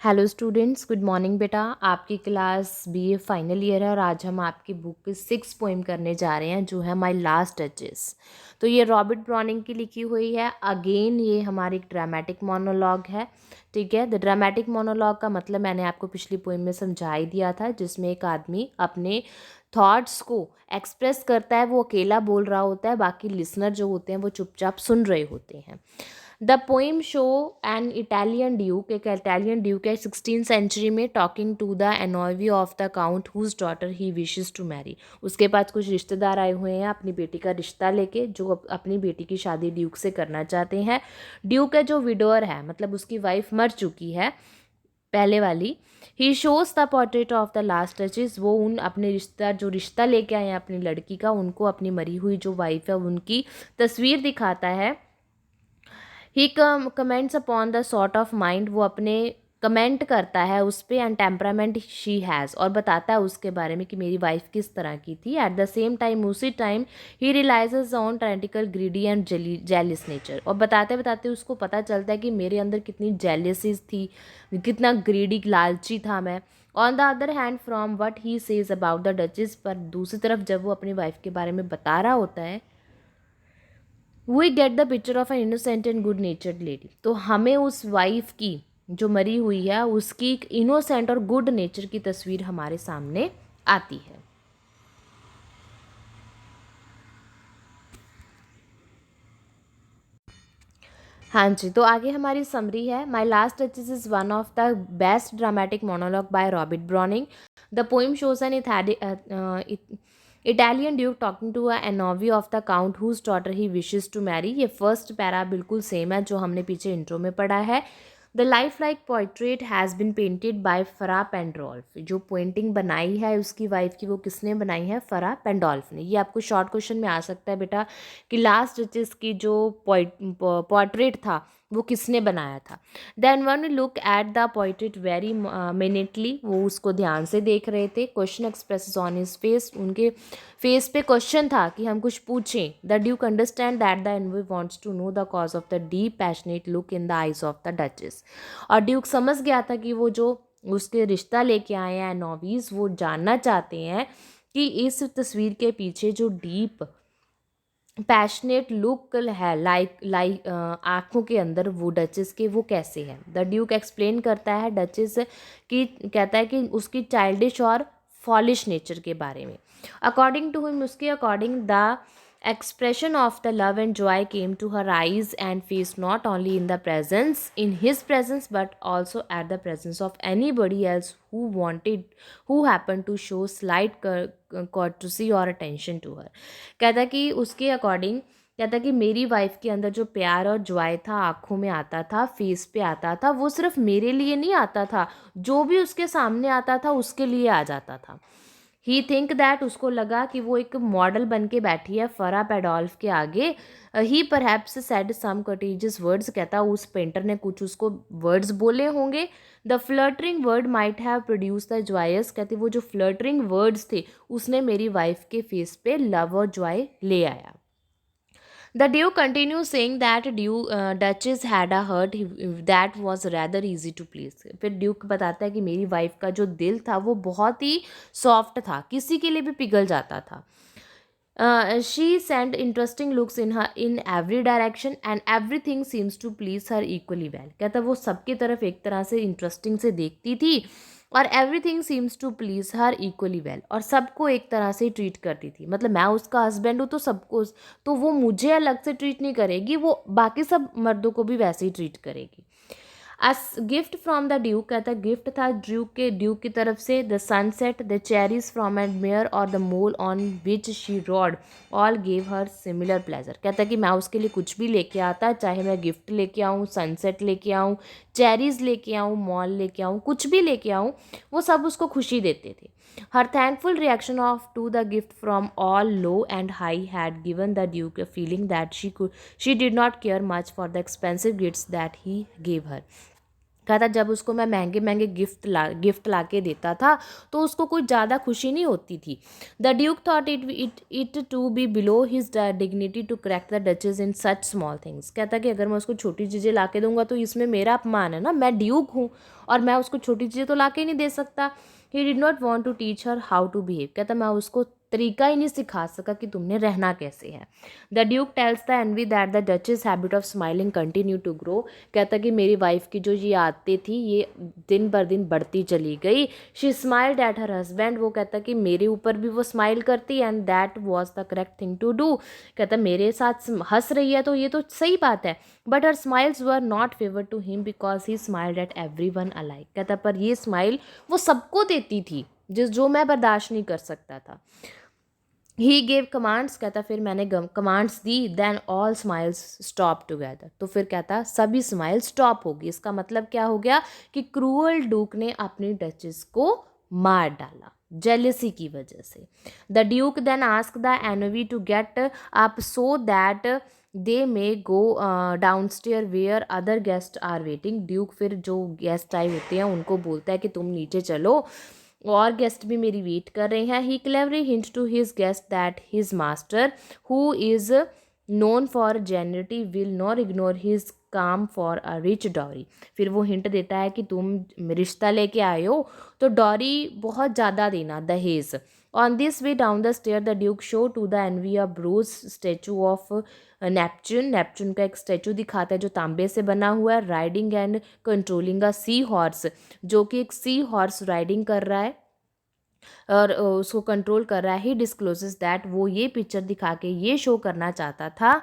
Hello students, good morning बेटा। आपकी class BA final year है और आज हम आपकी बुक की 6 पोइम करने जा रहे हैं जो है माय लास्ट टचेस। तो ये रॉबर्ट ब्राउनिंग की लिखी हुई है। अगेन ये हमारी एक ड्रामेटिक मोनोलॉग है। ठीक है, द ड्रामेटिक मोनोलॉग का मतलब मैंने आपको पिछली पोइम में समझा ही दिया था, जिसमें एक आदमी अपने थॉट्स को एक्सप्रेस करता है। वो अकेला बोल रहा होता है, बाकी लिसनर जो होते हैं वो चुपचाप सुन रहे होते हैं। The poem show an Italian duke, एक इटालियन ड्यूक है 16th सेंचुरी में, talking to the envoy of the count whose daughter he wishes to marry. उसके पास कुछ रिश्तेदार आए हुए हैं अपनी बेटी का रिश्ता लेके, जो अपनी बेटी की शादी ड्यूक से करना चाहते हैं। ड्यूक है जो विडोअर है, मतलब उसकी वाइफ मर चुकी है पहले वाली। He shows the portrait of the last duchess, वो उन अपने रिश्ता जो रिश्ता लेके आए हैं अपनी लड़की का, उनको अपनी मरी हुई जो वाइफ है उनकी तस्वीर दिखाता है। He comments upon the sort of mind, वो अपने कमेंट करता है उस पर, एंड टेम्परामेंट शी हैज़, और बताता है उसके बारे में कि मेरी वाइफ किस तरह की थी। एट द सेम टाइम, उसी टाइम ही रियलाइजेज ऑन ट्रेंटिकल ग्रीडी एंड जेलिस नेचर, और बताते बताते उसको पता चलता है कि मेरे अंदर कितनी जेलिसीज थी, कितना ग्रीडी लालची था मैं। On the other hand, from what he says about the duchess, पर दूसरी तरफ जब वो अपनी वाइफ के बारे में बता रहा होता है, we get the picture of an innocent and good natured lady. तो हमें उस वाइफ की जो मरी हुई है उसकी एक इनोसेंट और गुड नेचर की तस्वीर हमारे सामने आती है। हाँ जी, तो आगे हमारी समरी है। My last duchess is one of the best dramatic monologue by Robert Browning. The poem shows an Italian duke talking to a envoy of the count whose daughter he wishes to marry. ये first para बिल्कुल same है जो हमने पीछे intro में पढ़ा है। The life like portrait has been painted by Fra Pandolf. जो पेंटिंग बनाई है उसकी वाइफ की, वो किसने बनाई है? फरा पेंडोल्फ ने। ये आपको शॉर्ट क्वेश्चन में आ सकता है बेटा कि लास्ट रिचेस की जो पोर्ट्रेट था वो किसने बनाया था। Then one look at the portrait very minutely, वो उसको ध्यान से देख रहे थे। Question express on his face, उनके फेस पे क्वेश्चन था कि हम कुछ पूछें। The duke understand that the envoy wants to know the cause of the deep passionate look in the eyes of the duchess. और ड्यूक समझ गया था कि वो जो उसके रिश्ता लेके आए हैं नॉवीज, वो जानना चाहते हैं कि इस तस्वीर के पीछे जो डीप पैशनेट लुक है लाइक आँखों के अंदर वो डचेस के, वो कैसे है। द ड्यूक एक्सप्लेन करता है डचेस की, कहता है कि उसकी चाइल्डिश और फॉलिश नेचर के बारे में। अकॉर्डिंग टू हिम, उसके according, the expression of the love and joy came to her eyes and face not only in his presence but also at the presence of anybody else who happened to show slight courtesy or attention to her। कहता कि उसके according, कहता कि मेरी wife के अंदर जो प्यार और जॉय था, आँखों में आता था, फेस पे आता था, वो सिर्फ मेरे लिए नहीं आता था, जो भी उसके सामने आता था उसके लिए आ जाता था। ही थिंक दैट, उसको लगा कि वो एक मॉडल बन के बैठी है फरा पेडोल्फ के आगे। He perhaps said some courteous words, कहता उस पेंटर ने कुछ उसको वर्ड्स बोले होंगे। The flattering word might have produce the joys, कहती वो जो फ्लर्टरिंग वर्ड्स थे उसने मेरी वाइफ के फेस पे लव और जॉय ले आया। The Duke continues saying that Duchess had a heart that was rather easy to please। फिर ड्यूक बताता है कि मेरी वाइफ का जो दिल था वो बहुत ही सॉफ्ट था, किसी के लिए भी पिघल जाता था। She send interesting looks in every direction and everything seems to please her equally well. कहता वो सबकी तरफ एक तरह से इंटरेस्टिंग से देखती थी और everything seems to please her equally well, और सबको एक तरह से ट्रीट करती थी। मतलब मैं उसका हस्बैंड हूँ तो सबको, तो वो मुझे अलग से ट्रीट नहीं करेगी, वो बाकी सब मर्दों को भी वैसे ही ट्रीट करेगी। As gift from the duke, कहता गिफ्ट था ड्यूक की तरफ से। The sunset, the cherries from admirer और the mule on which she rode all gave her similar pleasure. कहता कि मैं उसके लिए कुछ भी लेके आता, चाहे मैं गिफ्ट लेके आऊँ, सनसेट लेके आऊँ, चेरीज लेके आऊँ, मॉल लेके आऊँ, कुछ भी लेके आऊँ, वो सब उसको खुशी देते थे। Her thankful reaction of to the gift from all low and high had given the duke a feeling that she did not care much for the expensive gifts that he gave her. कहा था जब उसको मैं महंगे महंगे gift ला के देता था तो उसको कुछ ज़्यादा खुशी नहीं होती थी। The duke thought it to be below his dignity to crack the duchess in such small things. कहता कि अगर मैं उसको छोटी चीज़ें ला के दूंगा तो इसमें मेरा अपमान है ना, मैं ड्यूक हूँ और मैं उसको छोटी चीज़ें तो ला के नहीं दे सकता। He did not want to teach her how to behave. कहता मैं उसको तरीका ही नहीं सिखा सका कि तुमने रहना कैसे है। The duke tells the envoy that the duchess habit of smiling continue to grow. कहता कि मेरी वाइफ की जो ये आदतें थी ये दिन बर दिन बढ़ती चली गई। She smiled at her husband. वो कहता कि मेरे ऊपर भी वो स्माइल करती and that was the correct thing to do. कहता मेरे साथ हंस रही है तो ये तो सही बात है। But her smiles were not favour to him because he smiled at every one alike. कहता पर ये स्माइल वो सबको देती थी जो मैं बर्दाश्त नहीं कर सकता था। He gave commands. कहता फिर मैंने कमांड्स दी then all smiles stop together. तो फिर कहता सभी स्माइल स्टॉप होगी। इसका मतलब क्या हो गया कि क्रूअल डूक ने अपनी डचेस को मार डाला जेलिसी की वजह से। The duke then ask the envoy to get up so that they may go downstair where other guest are waiting. Duke फिर जो गेस्ट आए होते हैं उनको बोलता है कि तुम नीचे चलो और गेस्ट भी मेरी वेट कर रहे हैं। He cleverly hint to his guest that his master who is known for generosity will not ignore his claim for a rich dowry. फिर वो हिंट देता है कि तुम रिश्ता लेके आए हो तो डॉरी बहुत ज़्यादा देना, दहेज। On this way down the stair the duke show to the envoy a bronze statue of Neptune. Neptune का एक स्टेचू दिखाता है जो तांबे से बना हुआ है, riding and controlling a sea horse, जो कि एक सी हॉर्स राइडिंग कर रहा है और उसको कंट्रोल कर रहा है। ही डिस्क्लोजेस दैट वो ये पिक्चर दिखा के ये शो करना चाहता था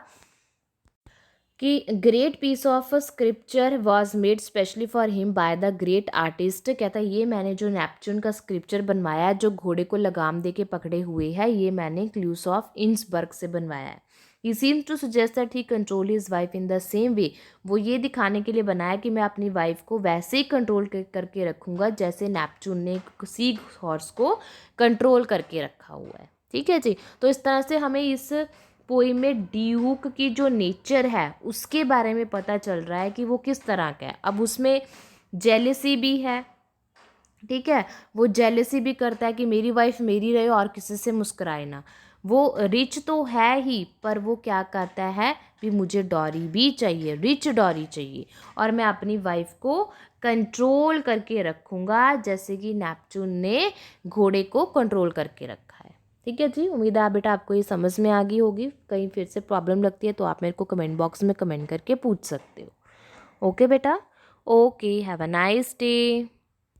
कि great piece of scripture was made specially for him by the great artist. कहता है ये मैंने जो नेपच्यून का स्क्रिप्चर बनवाया है जो घोड़े को लगाम दे के पकड़े हुए है, ये मैंने क्लूस ऑफ इंसबर्ग से बनवाया है। He seems to suggest that he control his wife in the same way. वो ये दिखाने के लिए बनाया कि मैं अपनी वाइफ को वैसे ही कंट्रोल करके रखूँगा जैसे नेपच्यून ने सी हॉर्स को कंट्रोल करके रखा हुआ है। ठीक है जी। तो इस तरह से हमें इस पोइम में ड्यूक की जो नेचर है उसके बारे में पता चल रहा है कि वो किस तरह का है। अब उसमें जेलेसी भी है, ठीक है, वो जेलेसी भी करता है कि मेरी वाइफ मेरी रहे और किसी से मुस्कुराए ना। वो रिच तो है ही पर वो क्या कहता है भी मुझे डॉरी भी चाहिए, रिच डॉरी चाहिए और मैं अपनी वाइफ को कंट्रोल करके रखूँगा जैसे कि नेपच्यून ने घोड़े को कंट्रोल करके रखा है। ठीक है जी। उम्मीद है बेटा आपको ये समझ में आ गई होगी। कहीं फिर से प्रॉब्लम लगती है तो आप मेरे को कमेंट बॉक्स में कमेंट करके पूछ सकते हो। ओके बेटा। Okay, have a nice day.